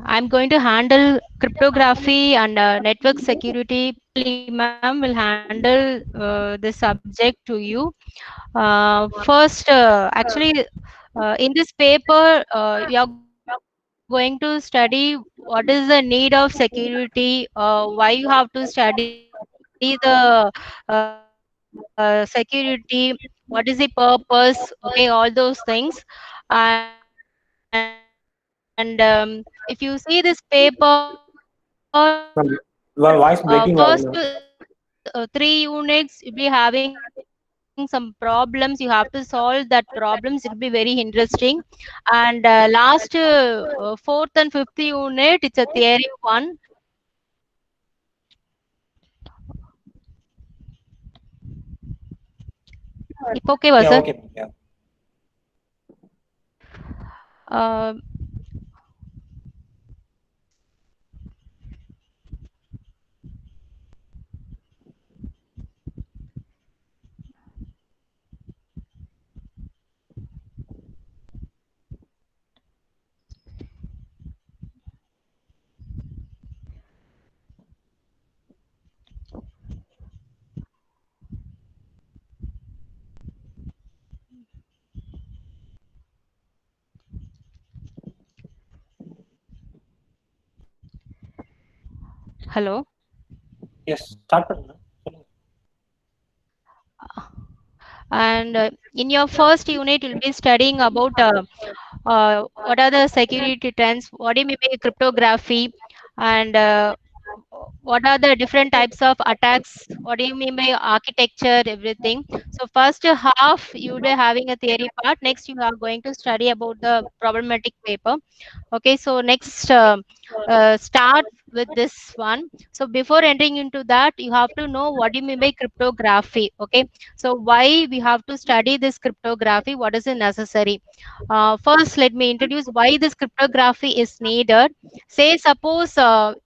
I'm going to handle cryptography and network security. Ma'am will handle the subject to you. First, actually, in this paper, you are going to study what is the need of security, why you have to study the security, what is the purpose, okay, all those things. And if you see this paper, Ma'am, first your voice breaking 3 units you'll be having some problems. You have to solve that problems. It will be very interesting. And last fourth and fifth unit, it's a theory one. If okay, was Yeah, sir? okay, ma'am. Yeah. Uh, Hello. Yes, start பண்ணுங்க. சொல்லுங்க. And in your first unit, you'll be studying about what are the security trends, what do you mean by cryptography, and what are the different types of attacks, what do you mean by architecture, everything. So first half you'll be having a theory part. Next you are going to study about the problematic paper. Okay, so next start with this one. So before entering into that, you have to know what do you mean by cryptography. Okay, so why we have to study this cryptography? What is it necessary? First, let me introduce why this cryptography is needed. Say, suppose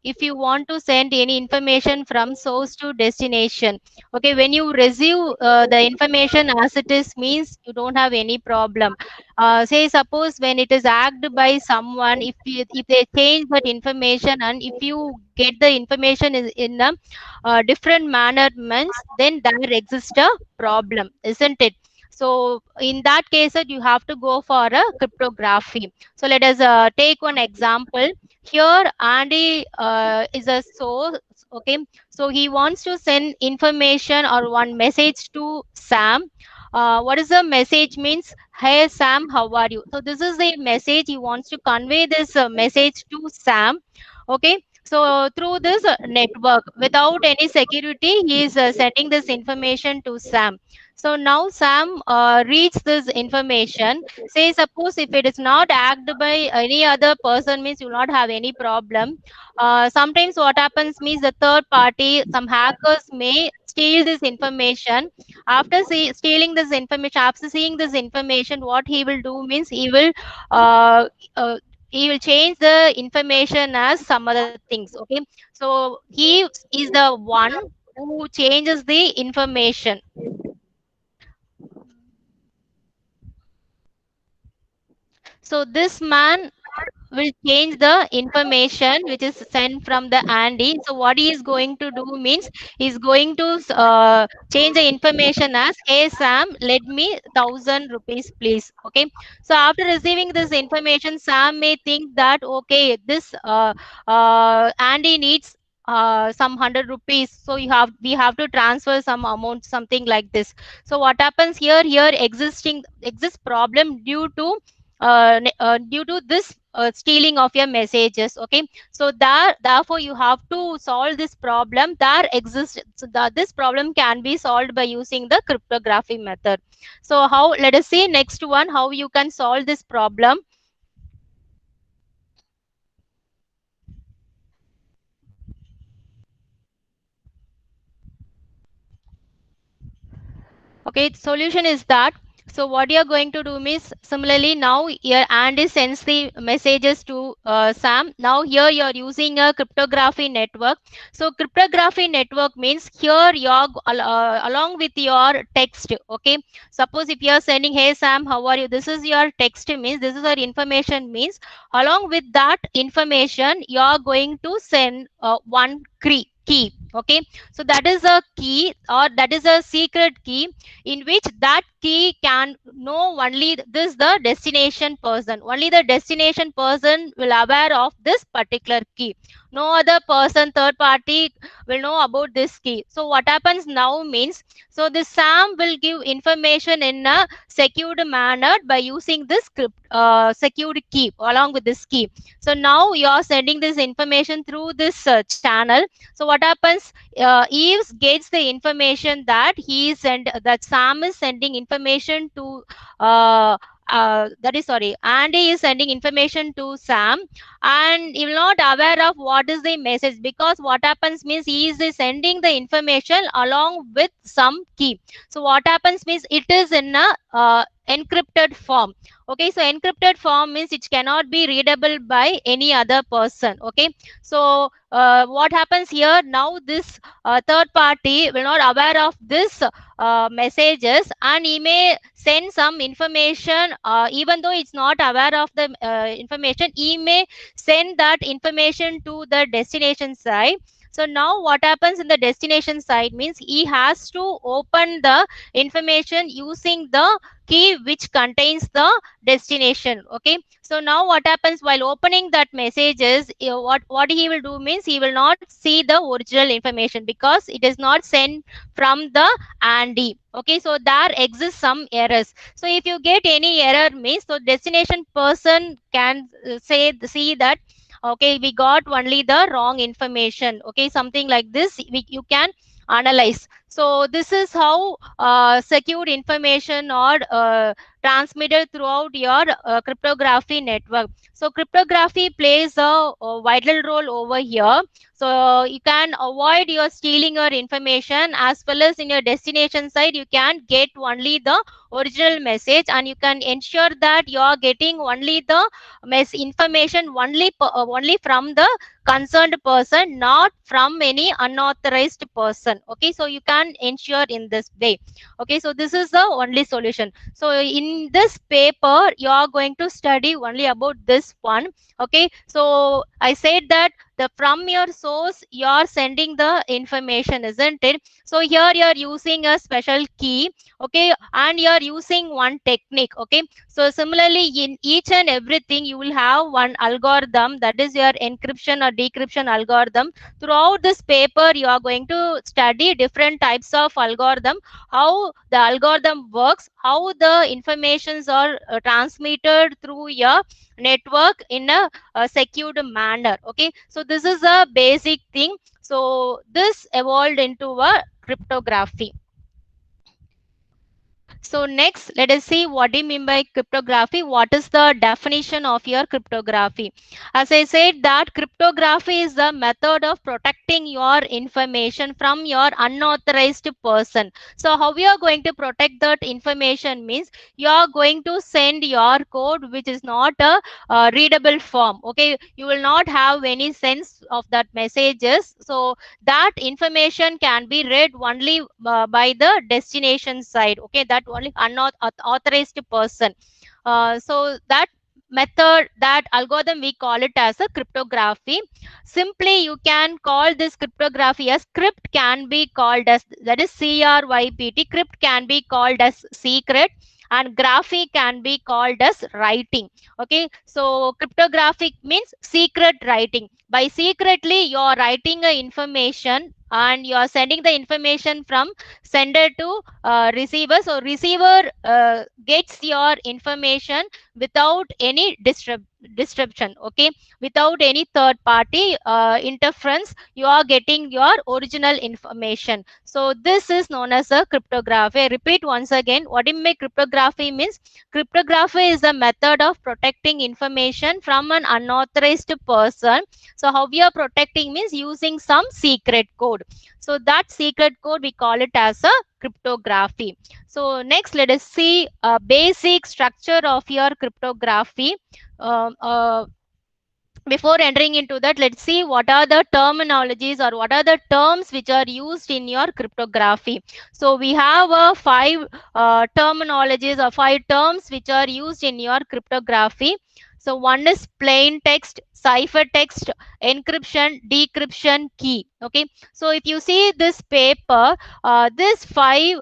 if you want to send any information from source to destination, okay, when you receive the information as it is, means you don't have any problem. Say, suppose when it is hacked by someone, if they change that information and if you get the information in a different manner, means then there exists a problem, isn't it? So in that case, you have to go for a cryptography. So let us take one example. Here, Andy is a source. Okay, so he wants to send information or one message to Sam. What is the message means? Hey Sam, how are you? So this is the message. He wants to convey this message to Sam. Okay, so through this network, without any security, he is sending this information to Sam. So now Sam reads this information. Say suppose if it is not hacked by any other person, means you will not have any problem. Sometimes what happens means the third party, some hackers may steal this information. After stealing this information, after seeing this information, what he will do means uh, uh, he will change the information as some other things. Okay, so he is the one who changes the information. So this man will change the information which is sent from the Andy. So what he is going to do means he's going to change the information as, hey Sam, let me 1,000 rupees please. Okay. So after receiving this information, Sam may think that okay, this Andy needs some 100 rupees, so we have to transfer some amount, something like this. So what happens here? Here exists problem due to this stealing of your messages. Okay, so that therefore you have to solve this problem that exists. So that this problem can be solved by using the cryptography method. So how, let us see next one, how you can solve this problem. Okay, solution is that, So what you're going to do means, similarly now here Andy sends the messages to Sam. Now here you're using a cryptography network. So cryptography network means here you're along with your text. Okay. Suppose if you're sending, hey Sam, how are you? This is your text means, this is your information means, along with that information you're going to send one key. Okay. So that is a key, or that is a secret key, in which that key can know only this the destination person. Only the destination person will aware of this particular key. No other person, third party, will know about this key. So what happens now means, so this Sam will give information in a secured manner by using this secured key along with this key. So now you are sending this information through this channel. So what happens, Eves gets the information that that Sam is sending information to that is sorry, Andy is sending information to Sam, and he will not aware of what is the message, because what happens means he is sending the information along with some key. So what happens means it is in a encrypted form. Okay, so encrypted form means it cannot be readable by any other person. Okay, so what happens here now, this third party will not aware of this messages, and he may send some information, even though it's not aware of the information, he may send that information to the destination side. So now what happens in the destination side means he has to open the information using the key which contains the destination. Okay, so now what happens while opening that messages, what he will do means he will not see the original information because it is not sent from the Andy. Okay, so there exists some errors. So if you get any error means, so destination person can see that, okay, we got only the wrong information. Okay, something like this you can analyze. So this is how secured information or transmitted throughout your cryptography network. So cryptography plays a vital role over here. So you can avoid your stealing your information, as well as in your destination side you can get only the original message, and you can ensure that you are getting only the information only from the concerned person, not from any unauthorized person. Okay, so you can ensure in this way. Okay, so this is the only solution. So in this paper you are going to study only about this one. Okay, so I said that the from your source you are sending the information, isn't it? So here you are using a special key. Okay, and you are using one technique. Okay, so similarly in each and everything you will have one algorithm, that is your encryption or decryption algorithm. Throughout this paper you are going to study different types of algorithm, how the algorithm works, how the informations are transmitted through your network in a secured manner. Okay, so this is a basic thing. So this evolved into a cryptography. So next, let us see what do you mean by cryptography. What is the definition of your cryptography? As I said that cryptography is the method of protecting your information from your unauthorized person. So how you are going to protect that information means, you are going to send your code which is not a readable form. Okay, you will not have any sense of that messages. So that information can be read only by the destination side. Okay, that only unauthorized person. So that method, that algorithm, we call it as a cryptography. Simply you can call this cryptography as crypt, can be called as, that is CRYPT, crypt can be called as secret, and graphy can be called as writing. Okay, so cryptographic means secret writing. By secretly you are writing a information, and you are sending the information from sender to receiver. So receiver gets your information without any disruption. Okay, without any third party interference, you are getting your original information. So this is known as a cryptography. I repeat once again, what do you mean cryptography means? Cryptography is a method of protecting information from an unauthorized person. So how we are protecting means using some secret code. So that secret code we call it as a cryptography. So next, let us see a basic structure of your cryptography. Um, uh, Before entering into that, let's see what are the terminologies or what are the terms which are used in your cryptography. So we have five terminologies or five terms which are used in your cryptography. So one is plain text, ciphertext, encryption, decryption, key. Okay, so if you see this paper, these five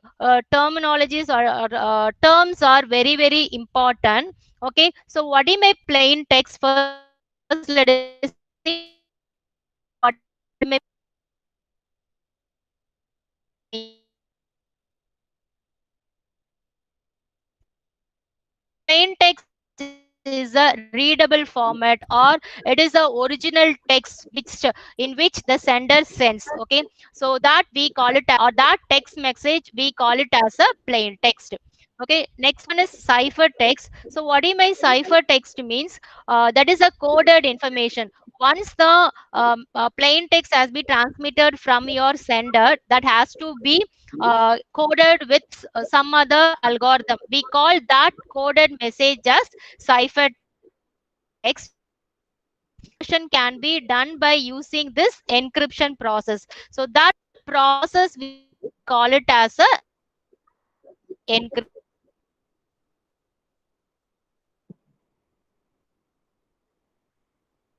terminologies or terms are very very important. Okay, so what do you mean plain text? First, let us see what do you mean plain text. So plain text is nothing but here plain text is a readable format, or it is a original text which in which the sender sends. Okay, so that we call it or that text message we call it as a plain text. Okay, next one is cipher text. So what do you mean cipher text means? That is a coded information. Once the plain text has been transmitted from your sender, that has to be coded with some other algorithm. We call that coded message as ciphertext. And decryption can be done by using this encryption process. So that process we call it as a encryption.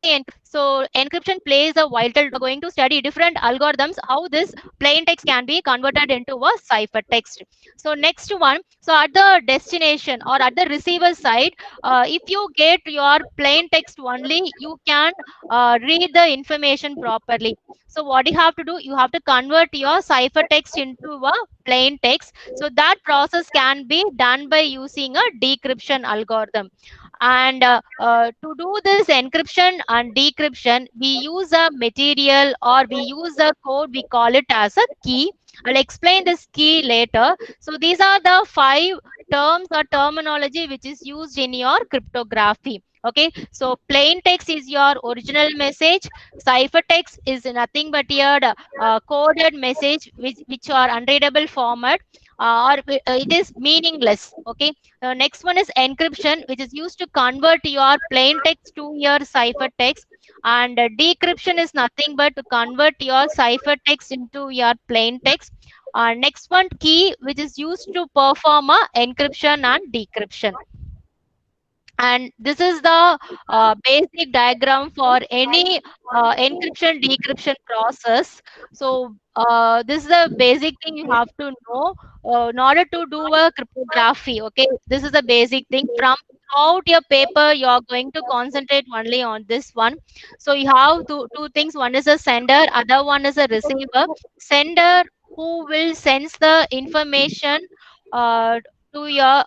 Okay, so encryption plays a vital role over here. So next we are going to study different algorithms, how this plain text can be converted into a cipher text. So next one, so at the destination or at the receiver side, if you get your plain text only, you can read the information properly. So what you have to do, you have to convert your cipher text into a plain text. So that process can be done by using a decryption algorithm. And to do this encryption and decryption, we use a material or we use a code, we call it as a key. I'll explain this key later. So these are the five terms or terminology which is used in your cryptography. Okay, so plain text is your original message, ciphertext is nothing but your coded message which are unreadable format, or it is meaningless. Okay, next one is encryption, which is used to convert your plain text to your ciphertext. And decryption is nothing but to convert your ciphertext into your plain text. Next one, key, which is used to perform a encryption and decryption. And this is the basic diagram for any encryption decryption process. So this is the basic thing you have to know in order to do a cryptography. Okay, this is the basic thing. From throughout your paper you are going to concentrate only on this one. So you have two things, one is a sender, other one is a receiver. Sender, who will sends the information uh, to your,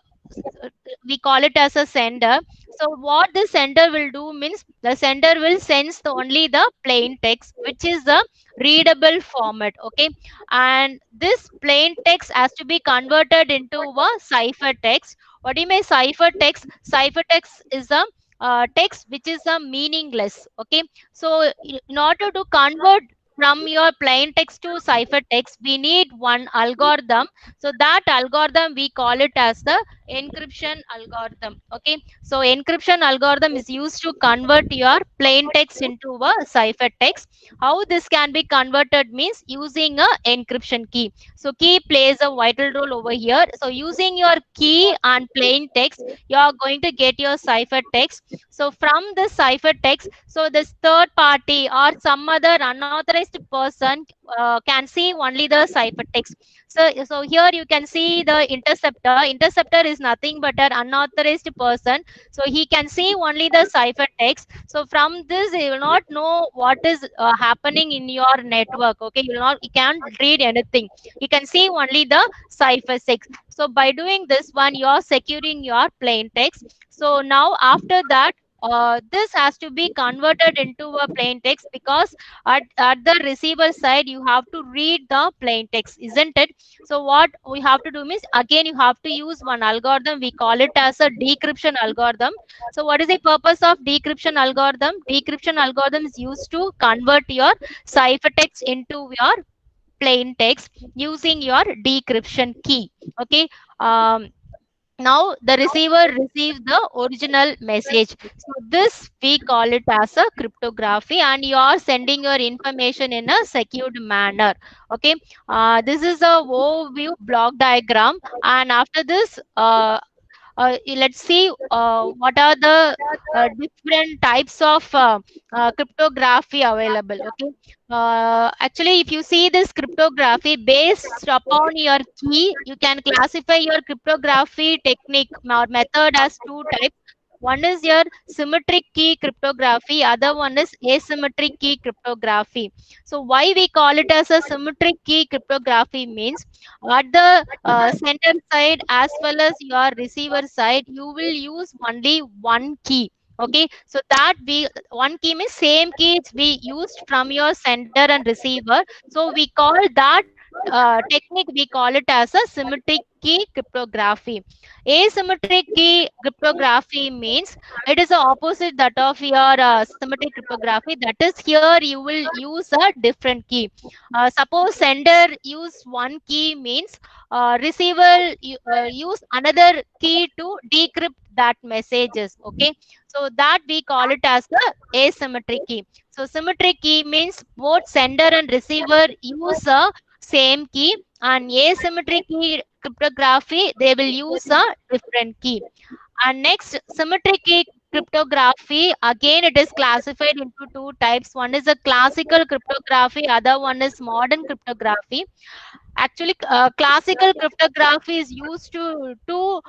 we call it as a sender. So what the sender will do means the sender will sense only the plain text, which is the readable format. Okay, and this plain text has to be converted into a cipher text. What do you mean cipher text? Cipher text is a text which is a meaningless. Okay, so in order to convert from your plain text to cipher text, we need one algorithm. So that algorithm we call it as the encryption algorithm. Okay, so encryption algorithm is used to convert your plain text into a cipher text. How this can be converted means using a encryption key. So key plays a vital role over here. So using your key and plain text, you are going to get your cipher text. So from the cipher text, so this third party or some other unauthorized person can see only the cipher text. So here you can see the interceptor. Interceptor is nothing but an unauthorized person. So he can see only the cipher text. So from this, he will not know what is happening in your network. Okay, you can't read anything. You can see only the cipher text. So by doing this one, you are securing your plain text. So now after that, this has to be converted into a plain text, because at the receiver side you have to read the plain text, isn't it? So what we have to do means, again you have to use one algorithm, we call it as a decryption algorithm. So what is the purpose of decryption algorithm? Decryption algorithm is used to convert your ciphertext into your plain text using your decryption key. Okay. um, Now the receiver receives the original message. So this we call it as a cryptography, and you are sending your information in a secured manner. Okay. This is a overview block diagram, and after this, let's see what are the different types of cryptography available. Okay. Actually, if you see this cryptography based upon your key, you can classify your cryptography technique or method as two types. One is your symmetric key cryptography, other one is asymmetric key cryptography. So why we call it as a symmetric key cryptography means, at the sender side as well as your receiver side, you will use only one key. Okay. So that we, one key means same keys we used from your sender and receiver. So we call that technique, we call it as a symmetric key cryptography. Asymmetric key cryptography means it is the opposite that of your symmetric cryptography. That is, here you will use a different key. Suppose sender use one key means, receiver use another key to decrypt that messages. Okay. So that we call it as the asymmetric key. So symmetric key means both sender and receiver use a same key, and asymmetric key cryptography they will use a different key. And next, symmetric key cryptography, again it is classified into two types. One is a classical cryptography, other one is modern cryptography. Actually, classical cryptography is used to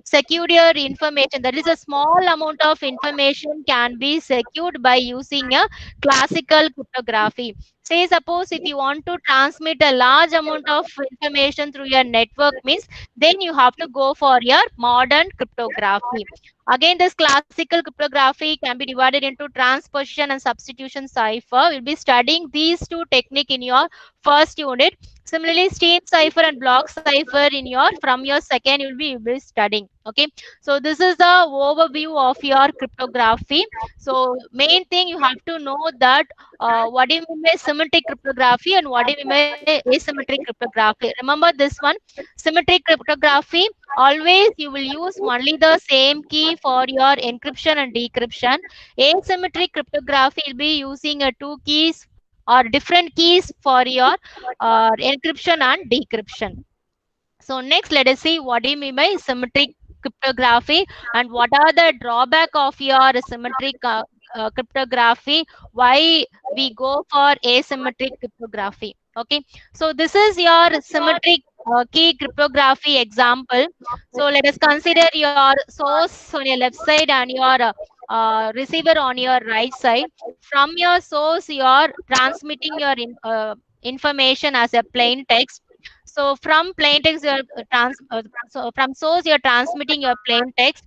secure your information. That is, a small amount of information can be secured by using a classical cryptography. Say, suppose if you want to transmit a large amount of information through your network means, then you have to go for your modern cryptography. Again, this classical cryptography can be divided into transposition and substitution cipher. We'll be studying these two techniques in your first unit. Similarly, stream cipher and block cipher in your, from your second you'll be studying. Okay. So this is the overview of your cryptography. So main thing you have to know that what do you mean by symmetric cryptography and what do you mean by asymmetric cryptography. Remember this one, symmetric cryptography, always you will use only the same key for your encryption and decryption. Asymmetric cryptography will be using two keys or different keys for your encryption and decryption. So next, let us see what do you mean by symmetric cryptography and what are the drawback of your symmetric cryptography. Why we go for asymmetric cryptography? Okay, so this is your symmetric key cryptography example. So let us consider your source on your left side and your receiver on your right side. From your source, you are transmitting your information as a plain text. So from plain text, you're so from source you're transmitting your plain text,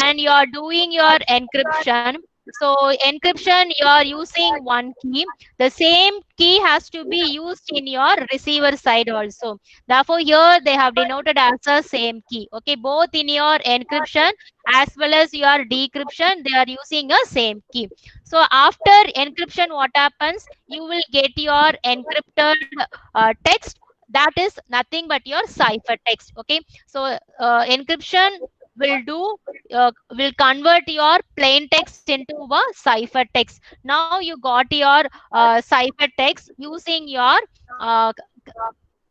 and you are doing your encryption. So encryption, you are using one key. The same key has to be used in your receiver side also. Therefore, here they have denoted as a same key. Okay, both in your encryption as well as your decryption, they are using a same key. So after encryption, what happens? You will get your encrypted text, that is nothing but your ciphertext. Okay. So encryption will do will convert your plain text into a ciphertext. Now you got your ciphertext using your uh,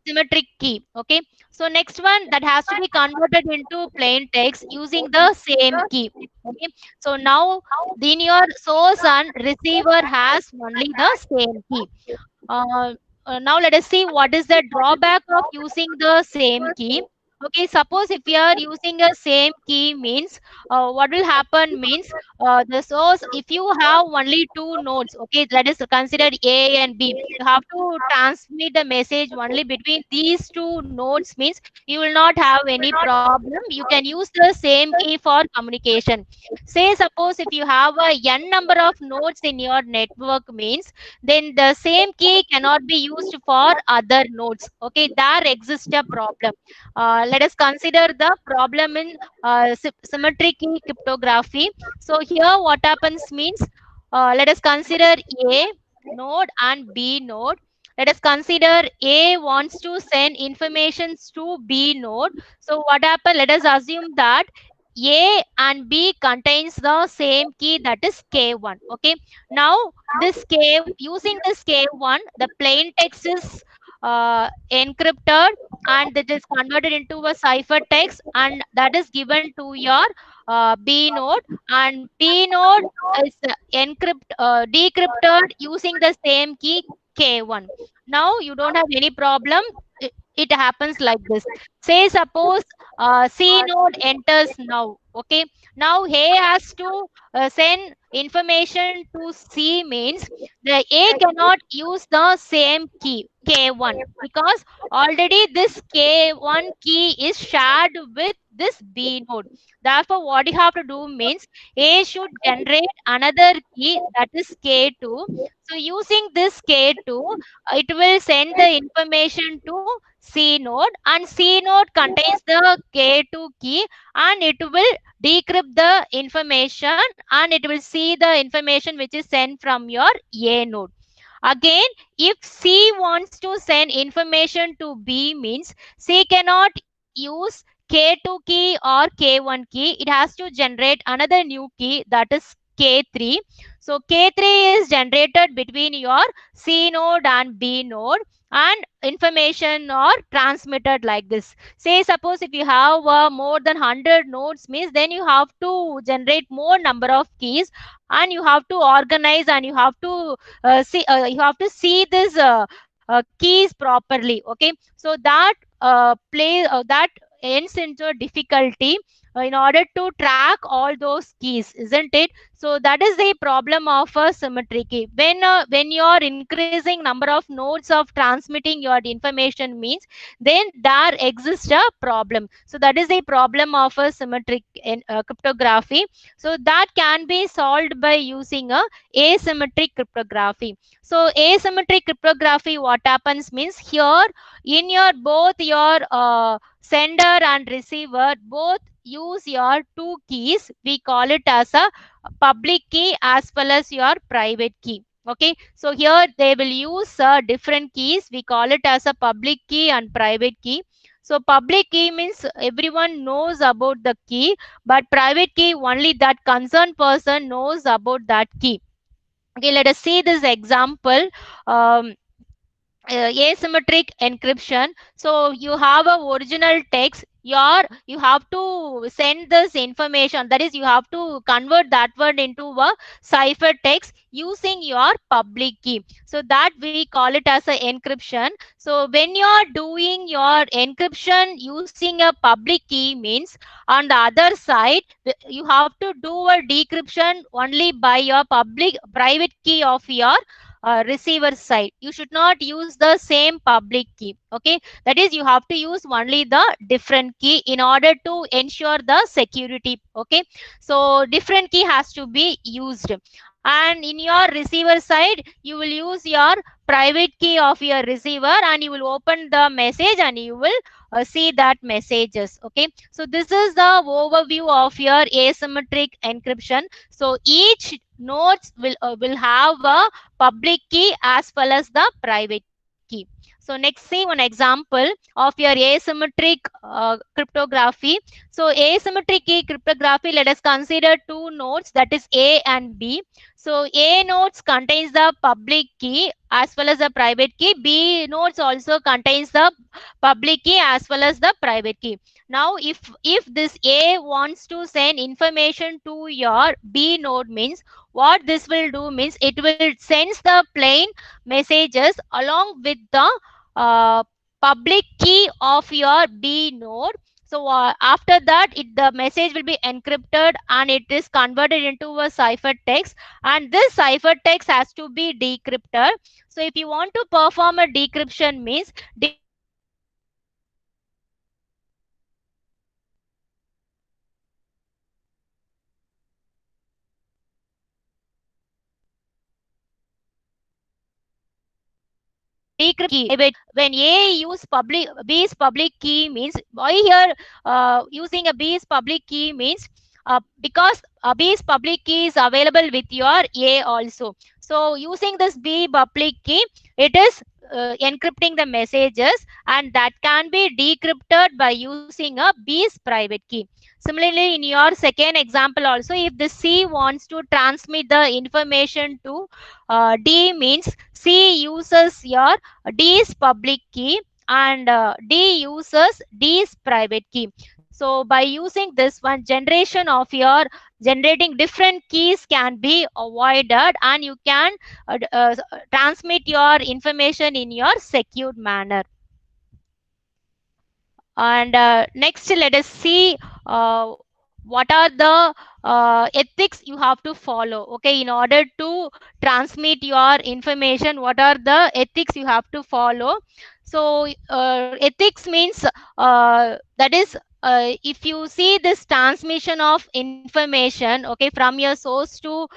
symmetric key. Okay. So next one, that has to be converted into plain text using the same key. Okay. So now then your source and receiver has only the same key. uh, Now let us see what is the drawback of using the same key. Okay, suppose if we are using a same key means what will happen means the source, if you have only two nodes, okay, that is considered A and B, you have to transmit the message only between these two nodes means you will not have any problem. You can use the same key for communication. Say suppose if you have a n number of nodes in your network means then the same key cannot be used for other nodes. Okay, there exists a problem. Let us consider the problem in symmetric key cryptography. So here what happens means let us consider A node and B node. Let us consider A wants to send informations to B node. So what happened? Let us assume that A and B contains the same key, that is K1. Okay. Now this K, using this K1, the plain text is encrypted and that is converted into a ciphertext and that is given to your B node, and B node is decrypted using the same key K1. Now you don't have any problem. It happens like this. Say suppose C node enters now. Okay. Now A has to send information to C means the A cannot use the same key K1 because already this K1 key is shared with this B node. Therefore, what you have to do means A should generate another key, that is K2. So using this K2, it will send the information to C node and C node contains the K2 key and it will decrypt the information and it will see the information which is sent from your A node. Again, if C wants to send information to B means C cannot use K2 key or K1 key. It has to generate another new key, that is K3. So K3 is generated between your C node and B node and information are transmitted like this. Say suppose if you have more than 100 nodes means then you have to generate more number of keys and you have to organize and you have to see this keys properly. Okay, so that that ends into a difficulty in order to track all those keys, isn't it? So that is the problem of a symmetry key. When you are increasing number of nodes of transmitting your information means then there exists a problem. So that is the problem of a symmetric cryptography. So that can be solved by using a asymmetric cryptography. So asymmetric cryptography, what happens means here in your both your sender and receiver both use your two keys. We call it as a public key as well as your private key. Okay, so here they will use different keys. We call it as a public key and private key. So public key means everyone knows about the key, but private key only that concerned person knows about that key. Okay, let us see this example. Um, Asymmetric encryption. So you have a original text, you have to send this information, that is you have to convert that word into a cipher text using your public key. So that we call it as a encryption. So when you are doing your encryption using a public key means on the other side you have to do a decryption only by your public private key of your receiver side. You should not use the same public key. Okay, that is you have to use only the different key in order to ensure the security. Okay, so different key has to be used, and in your receiver side you will use your private key of your receiver and you will open the message and you will see that messages. Okay, so this is the overview of your asymmetric encryption. So each nodes will have a public key as well as the private key. So next, see one example of your asymmetric cryptography. So asymmetric key cryptography, let us consider two nodes, that is A and B. So A nodes contains the public key as well as the private key. B nodes also contains the public key as well as the private key. Now if this A wants to send information to your B node means what this will do means it will sends the plain messages along with the uh, public key of your B node. So after that, the message will be encrypted and it is converted into a ciphertext, and this ciphertext has to be decrypted. So if you want to perform a decryption means decryption means when A use public B's public key means why here using a B's public key means because B's public key is available with your A also. So using this B public key, it is encrypting the messages, and that can be decrypted by using a B's private key. Similarly, in your second example also, if the C wants to transmit the information to D means C uses your D's public key and D uses D's private key. So by using this one, generation of your generating different keys can be avoided, and you can transmit your information in your secured manner. And next, let us see uh, what are the ethics you have to follow. Okay, in order to transmit your information, what are the ethics you have to follow? So ethics means that is if you see this transmission of information, okay, from your source to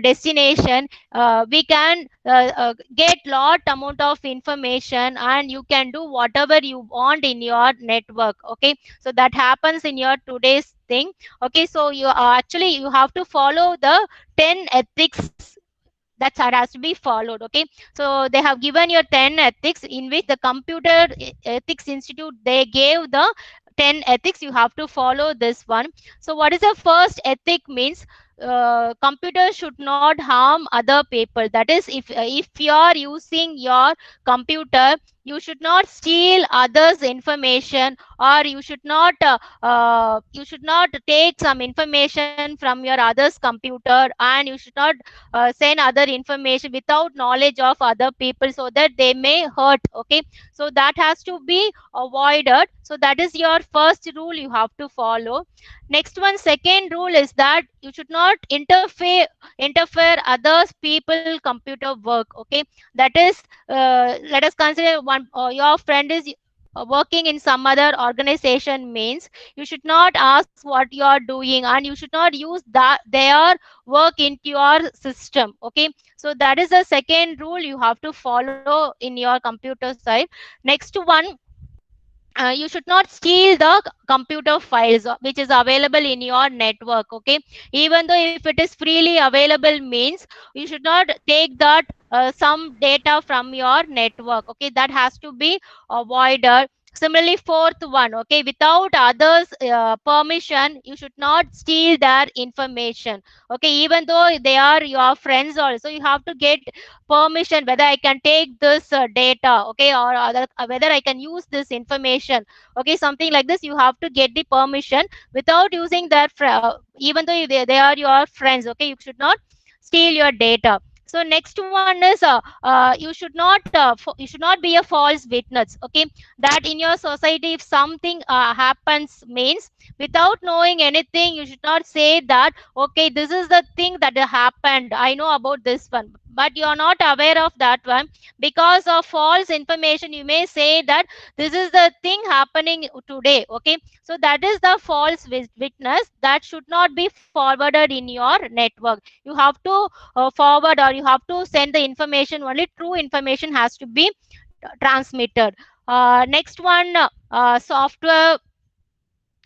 destination, we can get lot amount of information, and you can do whatever you want in your network. Okay, so that happens in your today's thing. Okay, so you actually you have to follow the 10 ethics that has to be followed. Okay, so they have given your 10 ethics, in which the computer ethics institute, they gave the 10 ethics. You have to follow this one. So what is the first ethic means computer should not harm other people. That is, if you are using your computer, you should not steal others information, or you should not take some information from your other's computer, and you should not send other information without knowledge of other people, so that they may hurt. Okay, so that has to be avoided. So that is your first rule you have to follow. Next one, second rule is that you should not interfere others people computer work. Okay, that is, let us consider one, your friend is working in some other organization means you should not ask what you are doing, and you should not use that their work into your system. Okay, so that is the second rule you have to follow in your computer side. Next one, you should not steal the computer files which is available in your network. Okay, even though if it is freely available means you should not take that some data from your network. Okay, that has to be avoided. Similarly, fourth one, okay, without others permission, you should not steal their information. Okay, even though they are your friends also, you have to get permission whether I can take this data. Okay, or whether I can use this information. Okay, something like this, you have to get the permission without using their even though they are your friends. Okay, you should not steal your data. So next one is you should not be a false witness. Okay, that in your society, if something happens means, without knowing anything, you should not say that okay, this is the thing that happened, I know about this one, but you are not aware of that one. Because of false information, you may say that this is the thing happening today. Okay, so that is the false witness that should not be forwarded in your network. You have to forward, or you have to send the information, only true information has to be transmitted. Next one, software,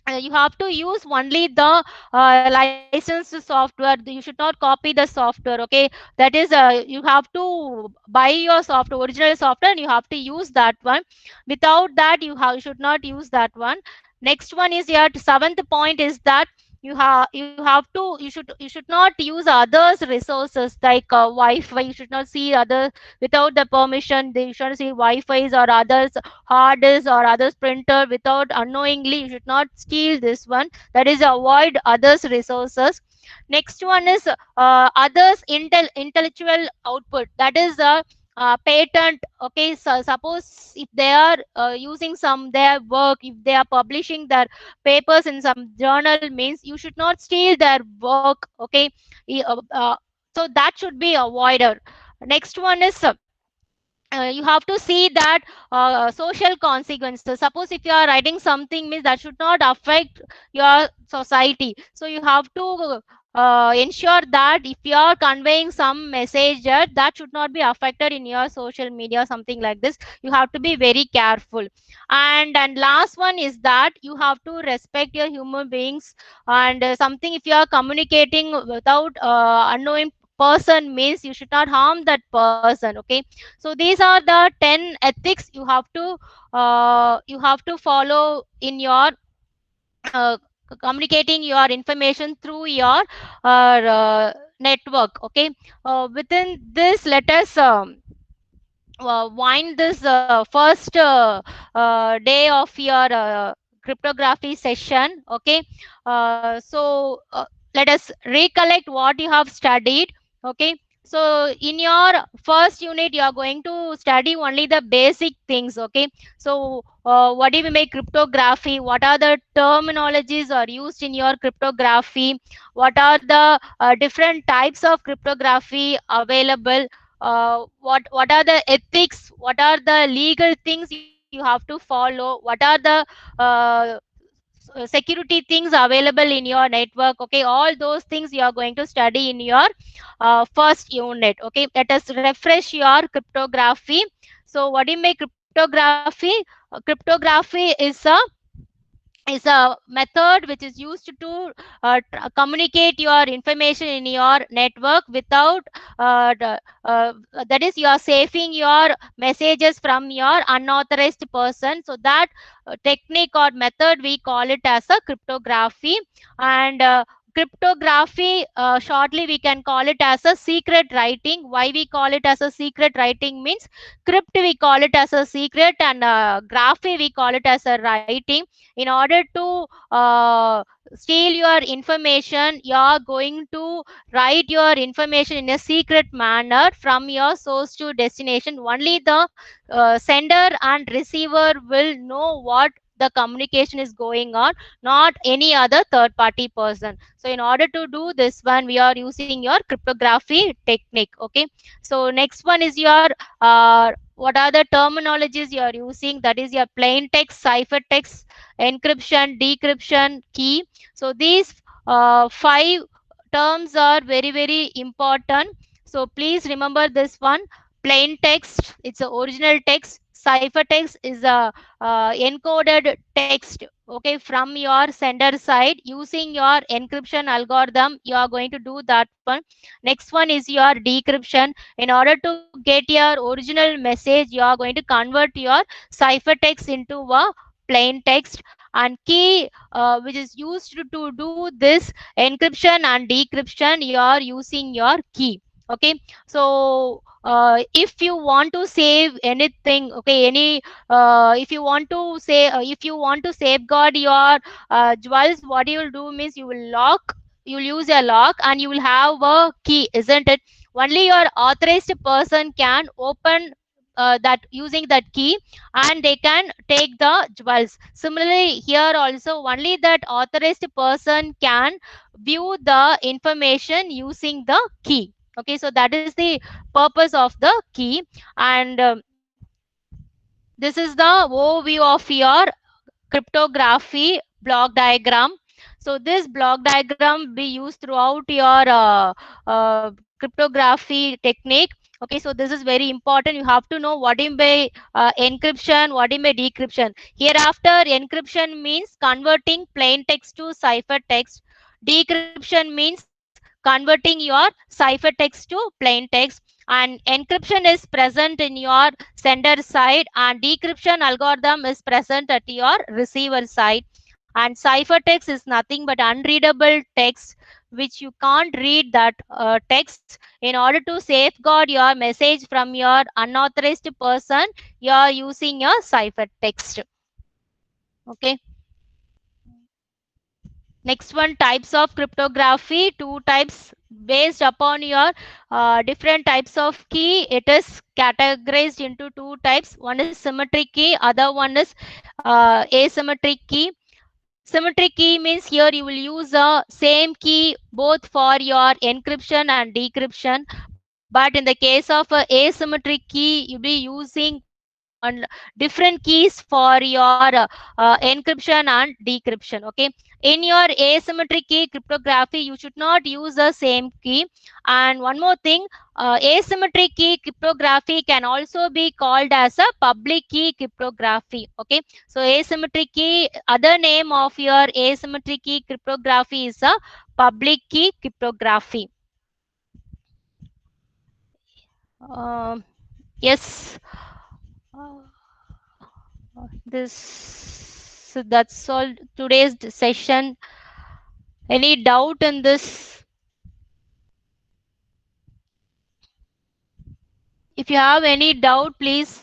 you have to use only the licensed software. You should not copy the software. Okay, that is, you have to buy your software, original software, and you have to use that one. Without that, you should not use that one. Next one is your seventh point is that you should not use others resources like wi-fi. You should not see other without the permission. They should see wi-fi's or others hard disk or others printer without unknowingly. You should not steal this one. That is, avoid others resources. Next one is others intellectual output. That is patent. Okay, so suppose if they are using some their work, if they are publishing their papers in some journal, means you should not steal their work. Okay. So that should be avoided. Next one is you have to see that social consequences. Suppose if you are writing something, means that should not affect your society, so you have to ensure that if you are conveying some message, that should not be affected in your social media, something like this. You have to be very careful. And last one is that you have to respect your human beings. And something, if you are communicating without unknowing person, means you should not harm that person. Okay. So these are the 10 ethics you have to follow in your uh, communicating your information through your network. Okay. Within this, let us wind this first day of your cryptography session. Okay. Let us recollect what you have studied. Okay. So in your first unit, you are going to study only the basic things. Okay. So what do we make cryptography? What are the terminologies are used in your cryptography? What are the different types of cryptography available? What are the ethics, what are the legal things you have to follow, what are the uh, security things available in your network. Okay, all those things you are going to study in your first unit. Okay, let us refresh your cryptography. So what do you make cryptography? Cryptography is a method which is used to communicate your information in your network without that is, you are saving your messages from your unauthorized person. So that technique or method, we call it as a cryptography. And cryptography, shortly we can call it as a secret writing. Why we call it as a secret writing? Means crypt we call it as a secret, and graphy we call it as a writing. In order to steal your information, you are going to write your information in a secret manner from your source to destination. Only the sender and receiver will know what the communication is going on, not any other third party person. So in order to do this one, we are using your cryptography technique. Okay. So next one is your what are the terminologies you are using? That is your plain text, ciphertext, encryption, decryption, key. So these five terms are very, very important. So please remember this one. Plain text, it's a original text. Ciphertext is a encoded text. Okay, from your sender side, using your encryption algorithm, you are going to do that one. Next one is your decryption. In order to get your original message, you are going to convert your ciphertext into a plain text. And key, which is used to do this encryption and decryption, you are using your key. Okay. So if you want to save anything, okay, any if you want to say if you want to safeguard your jewels, what you will do means you will lock, you will use a lock, and you will have a key, isn't it? Only your authorized person can open that using that key, and they can take the jewels. Similarly, here also only that authorized person can view the information using the key. Okay, so that is the purpose of the key. And this is the overview of your cryptography block diagram. So this block diagram be used throughout your cryptography technique. Okay, so this is very important. You have to know what in by encryption, what in by decryption. Hereafter, encryption means converting plain text to ciphertext. Decryption means converting your ciphertext to plain text. And encryption is present in your sender side, and decryption algorithm is present at your receiver side. And ciphertext is nothing but unreadable text, which you can't read that text. In order to safeguard your message from your unauthorized person, you are using your ciphertext. Okay. Next one, types of cryptography. Two types based upon your different types of key, it is categorized into two types. One is symmetric key, other one is asymmetric key. Symmetric key means here you will use a same key both for your encryption and decryption. But in the case of a asymmetric key, you'll be using one different keys for your encryption and decryption. Okay. In your asymmetric key cryptography, you should not use the same key. And one more thing, asymmetric key cryptography can also be called as a public key cryptography. Okay. So asymmetric key, other name of your asymmetric key cryptography is a public key cryptography. Um, yes. Uh, this so that's all today's session. Any doubt in this? If you have any doubt, please